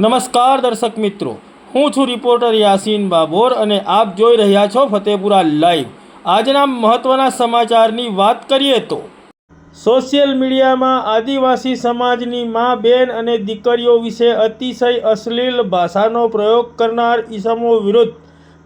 નમસ્કાર દર્શક મિત્રો, હું છું રિપોર્ટર યાસીન બાબોર અને આપ જોઈ રહ્યા છો ફતેપુરા લાઈવ। આજના મહત્વના સમાચારની વાત કરીએ તો સોશિયલ મીડિયામાં આદિવાસી સમાજની મા, બેન અને દીકરીઓ વિશે અતિશય અશ્લીલ ભાષાનો પ્રયોગ કરનાર ઈસમો વિરુદ્ધ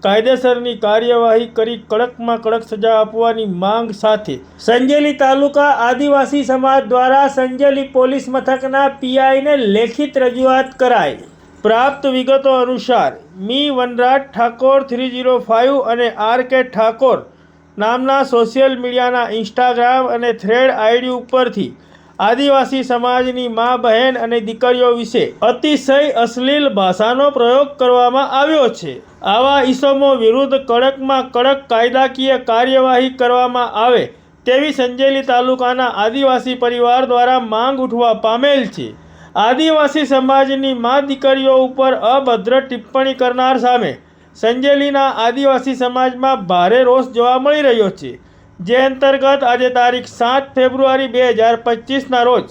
કાયદેસરની કાર્યવાહી કરી કડકમાં કડક સજા આપવાની માંગ સાથે સંજેલી તાલુકા આદિવાસી સમાજ દ્વારા સંજેલી પોલીસ મથકના પીઆઈને લેખિત રજૂઆત કરાઈ। પ્રાપ્ત વિગતો અનુસાર મી વનરાજ ઠાકોર 305 અને આર.કે. ઠાકોર નામના સોશિયલ મીડિયાના ઇન્સ્ટાગ્રામ અને થ્રેડ આઈડી ઉપરથી આદિવાસી સમાજની મા, બહેન અને દીકરીઓ વિશે અતિશય અશ્લીલ ભાષાનો પ્રયોગ કરવામાં આવ્યો છે। આવા ઈસમો વિરુદ્ધ કડકમાં કડક કાયદાકીય કાર્યવાહી કરવામાં આવે તેવી સંજેલી તાલુકાના આદિવાસી પરિવાર દ્વારા માંગ ઉઠવા પામેલ છે। આદિવાસી સમાજની મા, દીકરીઓ ઉપર અભદ્ર ટિપ્પણી કરનાર સામે સંજેલીના આદિવાસી સમાજમાં ભારે રોષ જોવા મળી રહ્યો છે, જે અંતર્ગત આજે તારીખ 7 ફેબ્રુઆરી 2025ના રોજ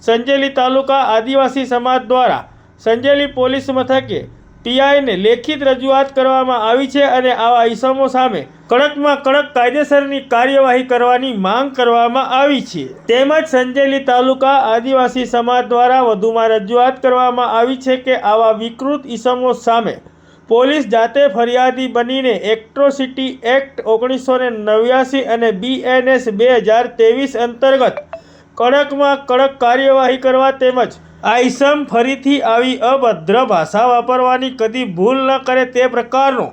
સંજેલી તાલુકા આદિવાસી સમાજ દ્વારા સંજેલી પોલીસ મથકે પીઆઈને લેખિત રજૂઆત કરવામાં આવી છે અને આવા ઈસમો સામે કડકમાં કડક કાયદેસરની કાર્યવાહી કરવાની માંગ કરવામાં આવી છે। તેમજ સંજેલી તાલુકા આદિવાસી સમાજ દ્વારા વધુમાં રજૂઆત કરવામાં આવી છે કે આવા વિકૃત ઈસમો સામે પોલીસ જાતે ફરિયાદી બનીને એટ્રોસિટી એક્ટ 1989 અને BNS 2023 અંતર્ગત કડકમાં કડક કાર્યવાહી કરવા તેમજ આ ઈસમ ફરીથી આવી અભદ્ર ભાષા વાપરવાની કદી ભૂલ ન કરે તે પ્રકારનો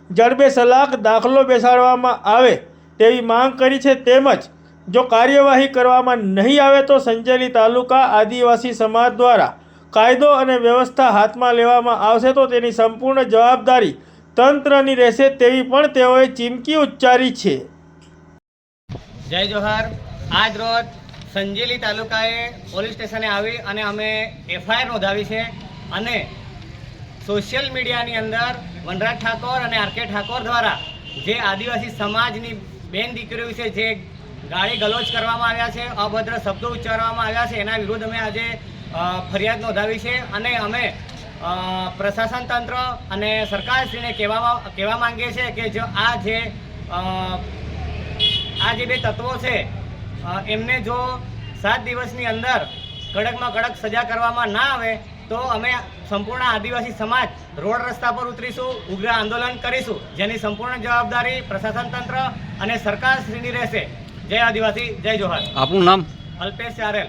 જડબે સલાખ દાખલો બેસાડવામાં આવે તેવી માંગ કરી છે। તેમજ જો કાર્યવાહી કરવામાં નહીં આવે તો સંજેલી તાલુકા આદિવાસી સમાજ દ્વારા કાયદો અને વ્યવસ્થા હાથમાં લેવામાં આવશે તો તેની સંપૂર્ણ જવાબદારી તંત્રની રહેશે તેવી પણ તેઓએ ચીમકી ઉચ્ચારી છે। જય જોહાર। આજ રોજ સંજેલી તાલુકાએ પોલીસ સ્ટેશને આવી અને અમે એફઆઈઆર નોંધાવી છે અને સોશિયલ મીડિયાની અંદર વનરાજ ઠાકોર અને આર.કે. ઠાકોર દ્વારા જે આદિવાસી સમાજની બેન દીકરીઓ વિશે જે ગાળી ગલોચ કરવામાં આવ્યા છે, અભદ્ર શબ્દો ઉચ્ચારવામાં આવ્યા છે, એના વિરુદ્ધ અમે આજે ફરિયાદ નોંધાવી છે અને અમે પ્રશાસન તંત્ર અને સરકારશ્રીને કહેવા માંગીએ છીએ કે જો આ જે બે તત્વો છે એમને જો 7 દિવસની અંદર કડકમાં કડક સજા કરવામાં ના આવે તો અમે સંપૂર્ણ આદિવાસી સમાજ રોડ રસ્તા પર ઉતરીશું, ઉગ્ર આંદોલન કરીશું, જેની સંપૂર્ણ જવાબદારી પ્રશાસન તંત્ર અને સરકારશ્રીની રહેશે। જય આદિવાસી, જય જોહાર। આપનું નામ? અલ્પેશ ચારેલ।